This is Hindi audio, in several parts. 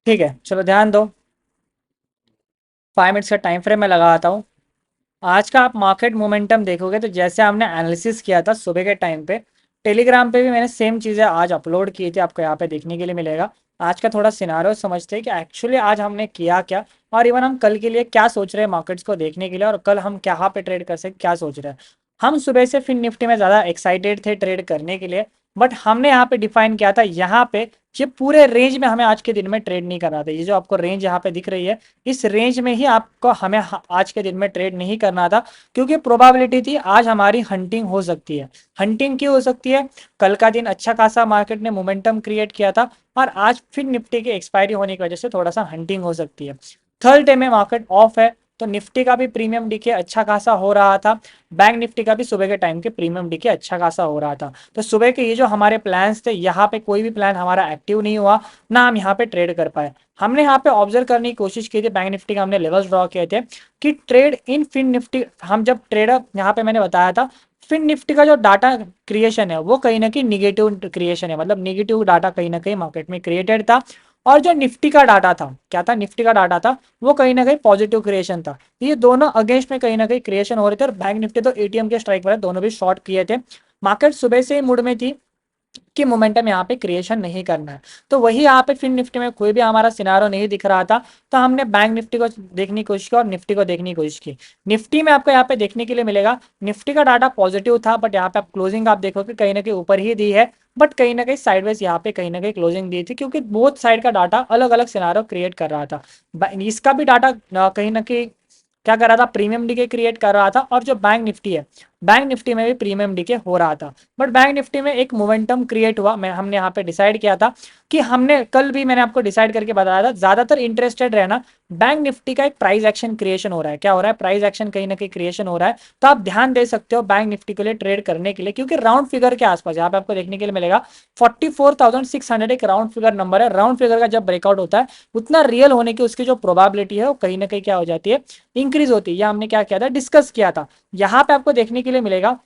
ठीक है, चलो ध्यान दो। 5 मिनट्स का टाइम फ्रेम मैं लगाता हूँ। आज का आप मार्केट मोमेंटम देखोगे तो जैसे हमने एनालिसिस किया था सुबह के टाइम पे, टेलीग्राम पे भी मैंने सेम चीज़ें आज अपलोड की थी, आपको यहाँ पे देखने के लिए मिलेगा। आज का थोड़ा सिनारियो समझते हैं कि एक्चुअली आज हमने किया क्या, और इवन हम कल के लिए क्या सोच रहे हैं मार्केट्स को देखने के लिए, और कल हम कहाँ पे ट्रेड कर सकते क्या सोच रहे हैं। हम सुबह से फिन निफ्टी में ज़्यादा एक्साइटेड थे ट्रेड करने के लिए, बट हमने यहाँ पे डिफाइन किया था यहाँ पे ये पूरे रेंज में हमें आज के दिन में ट्रेड नहीं करना था। ये जो आपको रेंज यहाँ पे दिख रही है, इस रेंज में ही आपको हमें आज के दिन में ट्रेड नहीं करना था, क्योंकि प्रोबेबिलिटी थी आज हमारी हंटिंग हो सकती है। हंटिंग क्यों हो सकती है? कल का दिन अच्छा खासा मार्केट ने मोमेंटम क्रिएट किया था, और आज फिर निफ्टी की एक्सपायरी होने की वजह से थोड़ा सा हंटिंग हो सकती है। थर्ड डे में मार्केट ऑफ है, तो निफ्टी का भी प्रीमियम डीके अच्छा खासा हो रहा था, बैंक निफ्टी का भी सुबह के टाइम के प्रीमियम डीके अच्छा खासा हो रहा था। तो सुबह के ये जो हमारे प्लान्स थे, यहाँ पे कोई भी प्लान हमारा एक्टिव नहीं हुआ, ना हम यहाँ पे ट्रेड कर पाए। हमने यहाँ पे ऑब्जर्व करने की कोशिश की थी, बैंक निफ्टी का हमने लेवल्स ड्रॉ किए थे कि ट्रेड इन फिन निफ्टी, हम जब ट्रेडर यहाँ पे मैंने बताया था फिन निफ्टी का जो डाटा क्रिएशन है वो कहीं ना कहीं निगेटिव क्रिएशन है, मतलब निगेटिव डाटा कहीं ना कहीं मार्केट में क्रिएटेड था। और जो निफ्टी का डाटा था, क्या था? निफ्टी का डाटा था वो कहीं ना कहीं पॉजिटिव क्रिएशन था। ये दोनों अगेंस्ट में कहीं ना कहीं क्रिएशन हो रहे थे, और बैंक निफ्टी तो एटीएम के स्ट्राइक पर दोनों भी शॉर्ट किए थे। मार्केट सुबह से ही मूड में थी कि मोमेंटम यहाँ पे क्रिएशन नहीं करना है, तो वही यहाँ पे फिर निफ्टी में कोई भी हमारा सिनारो नहीं दिख रहा था, तो हमने बैंक निफ्टी को देखने की कोशिश की और निफ्टी को देखने की कोशिश की। निफ्टी में आपको यहाँ पे देखने के लिए मिलेगा, निफ्टी का डाटा पॉजिटिव था, बट यहाँ पे आप क्लोजिंग आप देखोगे कहीं ना कहीं ऊपर ही दी है, बट कहीं ना कहीं साइडवेज यहाँ पे कहीं ना कहीं क्लोजिंग दी थी, क्योंकि बोथ साइड का डाटा अलग अलग सिनारो क्रिएट कर रहा था। इसका भी डाटा कहीं ना कहीं क्या कर रहा था? प्रीमियम डीके क्रिएट कर रहा था। और जो बैंक निफ्टी है, बैंक निफ्टी में भी प्रीमियम डीके हो रहा था, बट बैंक निफ्टी में एक मोमेंटम क्रिएट हुआ। हमने यहाँ पे डिसाइड किया था कि हमने कल भी मैंने आपको डिसाइड करके बताया था, ज्यादातर इंटरेस्टेड रहना बैंक निफ्टी का एक प्राइस एक्शन क्रिएशन हो रहा है। क्या हो रहा है? प्राइस एक्शन कहीं ना कहीं क्रिएशन हो रहा है, तो आप ध्यान दे सकते हो बैंक निफ्टी के लिए ट्रेड करने के लिए, क्योंकि राउंड फिगर के आसपास यहाँ पे आपको देखने के लिए मिलेगा 44,600 एक राउंड फिगर नंबर है। राउंड फिगर का जब ब्रेकआउट होता है, उतना रियल होने की उसकी जो प्रोबेबिलिटी है वो कहीं ना कहीं क्या हो जाती है? इंक्रीज होती है। या हमने क्या किया था? डिस्कस किया था। यहाँ पे आपको देखने के लिए मिलेगा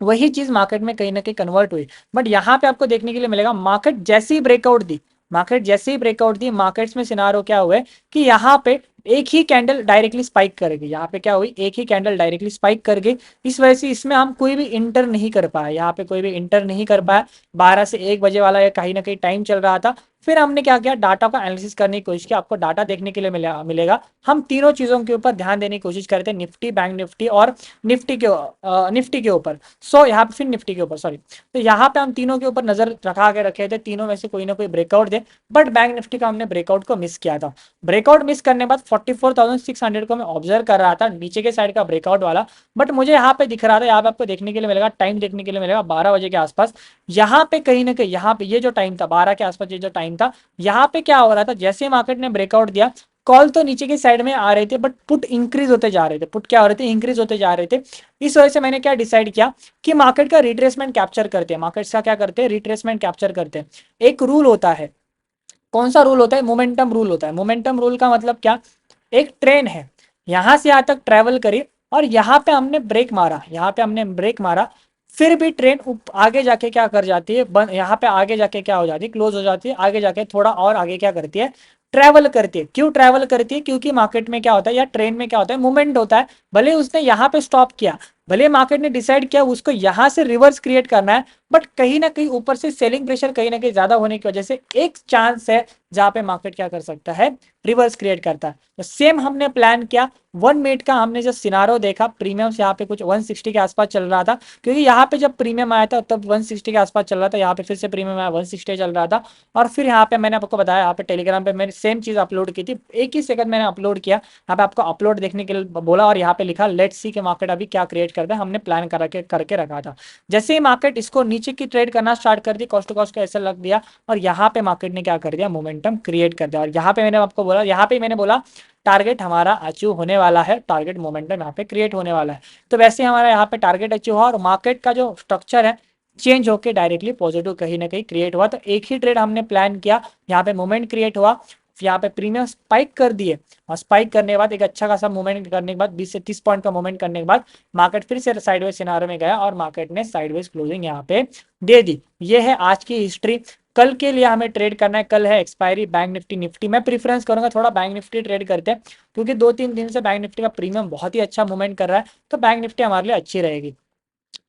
वही चीज मार्केट में कहीं ना कहीं कन्वर्ट हुई, बट यहाँ पे आपको देखने के लिए मिलेगा मार्केट जैसे ही ब्रेकआउट दी, मार्केट जैसे ही ब्रेकआउट दी, मार्केट्स में सिनारो क्या हुआ है कि यहाँ पे एक ही कैंडल डायरेक्टली स्पाइक करेगी। यहाँ पे क्या हुई? एक ही कैंडल डायरेक्टली स्पाइक कर गई। इस वजह से इसमें हम कोई भी इंटर नहीं कर पाया, यहाँ पे कोई भी इंटर नहीं कर पाया। 12 से 1 बजे वाला ये कहीं ना कहीं टाइम चल रहा था। फिर हमने क्या किया? डाटा का एनालिसिस करने की कोशिश की। आपको डाटा देखने के लिए मिलेगा। हम तीनों चीजों के ऊपर ध्यान देने की कोशिश करते हैं, निफ्टी, बैंक निफ्टी और निफ्टी के ऊपर। यहाँ पे फिर निफ्टी के ऊपर, सॉरी। तो यहाँ पे हम तीनों के ऊपर नजर रखा के रखे थे, तीनों में से कोई ना कोई breakout they, but bank Nifty का हमने ब्रेकआउट को मिस किया था। ब्रेकआउट मिस करने के बाद 44,600 को मैं ऑब्जर्व कर रहा था, नीचे के साइड का ब्रेकआउट वाला, बट मुझे यहाँ पे दिख रहा था, यहाँ पे आपको देखने के लिए मिलेगा, टाइम देखने के लिए मिलेगा 12 बजे के आसपास। यहाँ पे कहीं ना कहीं, यहाँ पे ये जो टाइम था 12 के आसपास, ये जो टाइम था, यहाँ पे क्या हो रहा था? जैसे मार्केट ने ब्रेकआउट दिया, कॉल तो नीचे की साइड में आ रहे थे, बट पुट इंक्रीज होते जा रहे थे। पुट क्या हो रहे थे? इंक्रीज होते जा रहे थे। इस वजह से मैंने क्या डिसाइड किया कि मार्केट का रिट्रेसमेंट कैप्चर करते हैं। मार्केट का क्या करते हैं? रिट्रेसमेंट कैप्चर करते हैं। एक रूल होता है, कौन सा रूल होता है? मोमेंटम रूल होता है। मोमेंटम रूल का मतलब क्या? एक ट्रेन है, यहां से यहां तक ट्रेवल करी, और यहाँ पे हमने ब्रेक मारा, यहाँ पे हमने ब्रेक मारा, फिर भी ट्रेन आगे जाके क्या कर जाती है? यहाँ पे आगे जाके क्या हो जाती है? क्लोज हो जाती है। आगे जाके थोड़ा और आगे क्या करती है? ट्रेवल करती है। क्यों ट्रेवल करती है? क्योंकि मार्केट में क्या होता है, या ट्रेन में क्या होता है? मूवमेंट होता है। भले उसने यहाँ पे स्टॉप किया, भले मार्केट ने डिसाइड किया उसको यहाँ से रिवर्स क्रिएट करना है, बट कहीं ना कहीं ऊपर से सेलिंग प्रेशर कहीं ना कहीं ज्यादा होने की वजह से एक चांस है जहां पे मार्केट क्या कर सकता है? रिवर्स क्रिएट करता है। तो सेम हमने प्लान किया। 1 मिनट का हमने जो सिनारो देखा, प्रीमियम यहाँ पे कुछ 160 के आसपास चल रहा था, क्योंकि यहाँ पे जब प्रीमियम आया था तब 160 के आसपास चल रहा था, यहाँ पे फिर से प्रीमियम आया 160 चल रहा था। और फिर यहाँ पे मैंने आपको बताया, यहाँ पे टेलीग्राम पे मैंने सेम चीज अपलोड की थी, एक ही सेकंड मैंने अपलोड किया, यहाँ पे आपको अपलोड देखने के लिए बोला, और यहाँ पे लिखा लेट्स सी के मार्केट अभी क्या क्रिएट करता है। हमने प्लान करके रखा था। जैसे ही मार्केट इसको नीचे की ट्रेड करना स्टार्ट कर दी, कॉस्ट टू कॉस्ट का ऐसा लग दिया, और यहाँ पे मार्केट ने क्या कर दिया? मोमेंटम क्रिएट कर दिया। और यहाँ पे मैंने आपको बोला, यहाँ पे मैंने बोला टारगेट हमारा अचीव होने वाला है, टारगेट मोमेंटम यहाँ पे क्रिएट होने वाला है। तो वैसे हमारा यहाँ पे टारगेट अचीव हुआ, और मार्केट का जो स्ट्रक्चर है चेंज होकर डायरेक्टली पॉजिटिव कहीं ना कहीं क्रिएट हुआ। तो एक ही ट्रेड हमने प्लान किया, यहाँ पे मोमेंट क्रिएट हुआ, यहाँ पे प्रीमियम स्पाइक कर दिए, और स्पाइक करने के बाद एक अच्छा खासा मूवमेंट करने के बाद 20 से 30 पॉइंट का मूवमेंट करने के बाद मार्केट फिर से साइडवेज सिनारो में गया, और मार्केट ने साइडवेज क्लोजिंग यहाँ पे दे दी। ये है आज की हिस्ट्री। कल के लिए हमें ट्रेड करना है, कल है एक्सपायरी बैंक निफ्टी निफ्टी। मैं प्रीफरेंस करूंगा थोड़ा बैंक निफ्टी ट्रेड करते हैं, क्योंकि 2-3 दिन से बैंक निफ्टी का प्रीमियम बहुत ही अच्छा मूवमेंट कर रहा है, तो बैंक निफ्टी हमारे लिए अच्छी रहेगी।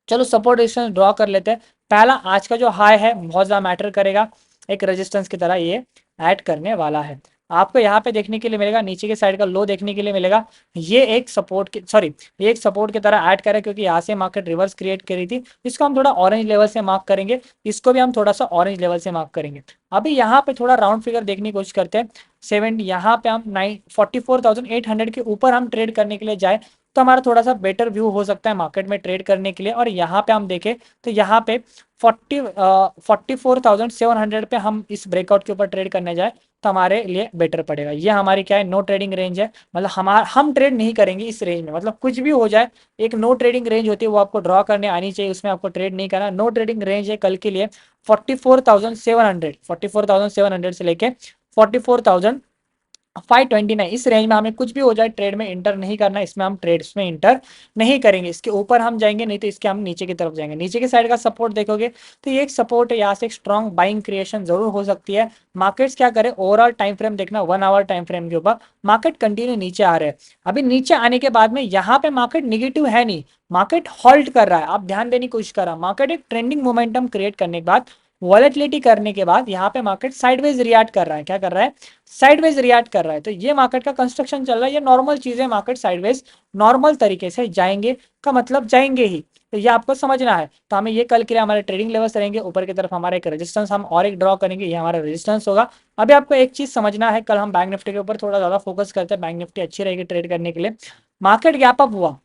चलो सपोर्ट रेजिस्टेंस ड्रॉ कर लेते हैं। पहला आज का जो हाई है बहुत ज़्यादा मैटर करेगा, एक रेजिस्टेंस की तरह ये ऐड करने वाला है। आपको यहाँ पे देखने के लिए मिलेगा, नीचे के साइड का लो देखने के लिए मिलेगा, ये एक सपोर्ट की सॉरी ये एक सपोर्ट की तरह ऐड करे, क्योंकि यहाँ से मार्केट रिवर्स क्रिएट करी थी। इसको हम थोड़ा ऑरेंज लेवल से मार्क करेंगे, इसको भी हम थोड़ा सा ऑरेंज लेवल से मार्क करेंगे। अभी यहाँ पे थोड़ा राउंड फिगर देखने की कोशिश करते हैं। 70 यहाँ पे हम 44,800 के ऊपर हम ट्रेड करने के लिए जाए तो हमारा थोड़ा सा बेटर व्यू हो सकता है मार्केट में ट्रेड करने के लिए। और यहाँ पे हम देखें तो यहाँ पे 44,700 पे हम इस ब्रेकआउट के ऊपर ट्रेड करने जाए तो हमारे लिए बेटर पड़ेगा। ये हमारी क्या है, नो ट्रेडिंग रेंज है, मतलब हम ट्रेड नहीं करेंगे इस रेंज में, मतलब कुछ भी हो जाए एक नो ट्रेडिंग रेंज होती है, वो आपको ड्रॉ करने आनी चाहिए, उसमें आपको ट्रेड नहीं करना। नो ट्रेडिंग रेंज है कल के लिए 44,700 से लेके 44,529, इस रेंज में हमें कुछ भी हो जाए ट्रेड में इंटर नहीं करना, इसमें हम ट्रेड्स में इंटर नहीं करेंगे। इसके ऊपर हम जाएंगे नहीं तो इसके हम नीचे की तरफ जाएंगे। नीचे के साइड का सपोर्ट देखोगे तो ये एक सपोर्ट है, यहाँ से एक स्ट्रॉन्ग बाइंग क्रिएशन जरूर हो सकती है। मार्केट्स क्या करे, ओवरऑल टाइम फ्रेम देखना, 1 आवर टाइम फ्रेम के ऊपर मार्केट कंटिन्यू नीचे आ रहे हैं। अभी नीचे आने के बाद में यहाँ पे मार्केट निगेटिव है नहीं, मार्केट हॉल्ट कर रहा है, आप ध्यान देने की कोशिश कर रहा है। मार्केट एक ट्रेंडिंग मोमेंटम क्रिएट करने के बाद, वॉलेटिलिटी करने के बाद यहाँ पे मार्केट साइडवेज रिएक्ट कर रहा है। क्या कर रहा है, साइडवेज रिएक्ट कर रहा है। तो ये मार्केट का कंस्ट्रक्शन चल रहा है, ये नॉर्मल चीज है, मार्केट साइडवेज नॉर्मल तरीके से जाएंगे का मतलब जाएंगे ही, तो ये आपको समझना है। तो हमें ये कल के लिए हमारे ट्रेडिंग लेवल्स रहेंगे, ऊपर की तरफ हमारा एक रेजिस्टेंस हम और एक ड्रॉ करेंगे, ये हमारा रेजिस्टेंस होगा। अभी आपको एक चीज समझना है, कल हम बैंक निफ्टी के ऊपर थोड़ा ज्यादा फोकस करते हैं, बैंक निफ्टी अच्छी रहेगी ट्रेड करने के लिए। मार्केट गैप अप हुआ,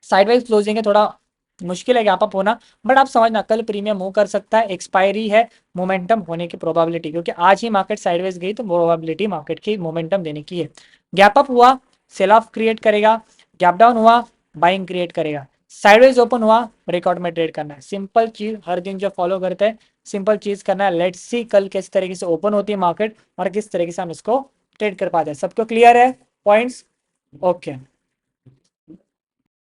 साइडवाइज क्लोजिंग है, थोड़ा मुश्किल है गैप अप होना, बट आप समझना कल प्रीमियम मूव कर सकता है, एक्सपायरी है, मोमेंटम होने की प्रोबेबिलिटी, क्योंकि आज ही मार्केट साइडवेज गई तो प्रोबेबिलिटी मार्केट की मोमेंटम देने की है। गैप अप हुआ सेल ऑफ क्रिएट करेगा, गैप डाउन हुआ बाइंग क्रिएट करेगा, साइडवेज ओपन हुआ ब्रेकआउट में ट्रेड करना है। सिंपल चीज हर दिन जो फॉलो करते हैं, सिंपल चीज करना है। लेट्स सी कल किस तरीके से ओपन होती है मार्केट और किस तरीके से हम इसको ट्रेड कर पाते हैं। सबको क्लियर है पॉइंट्स? ओके।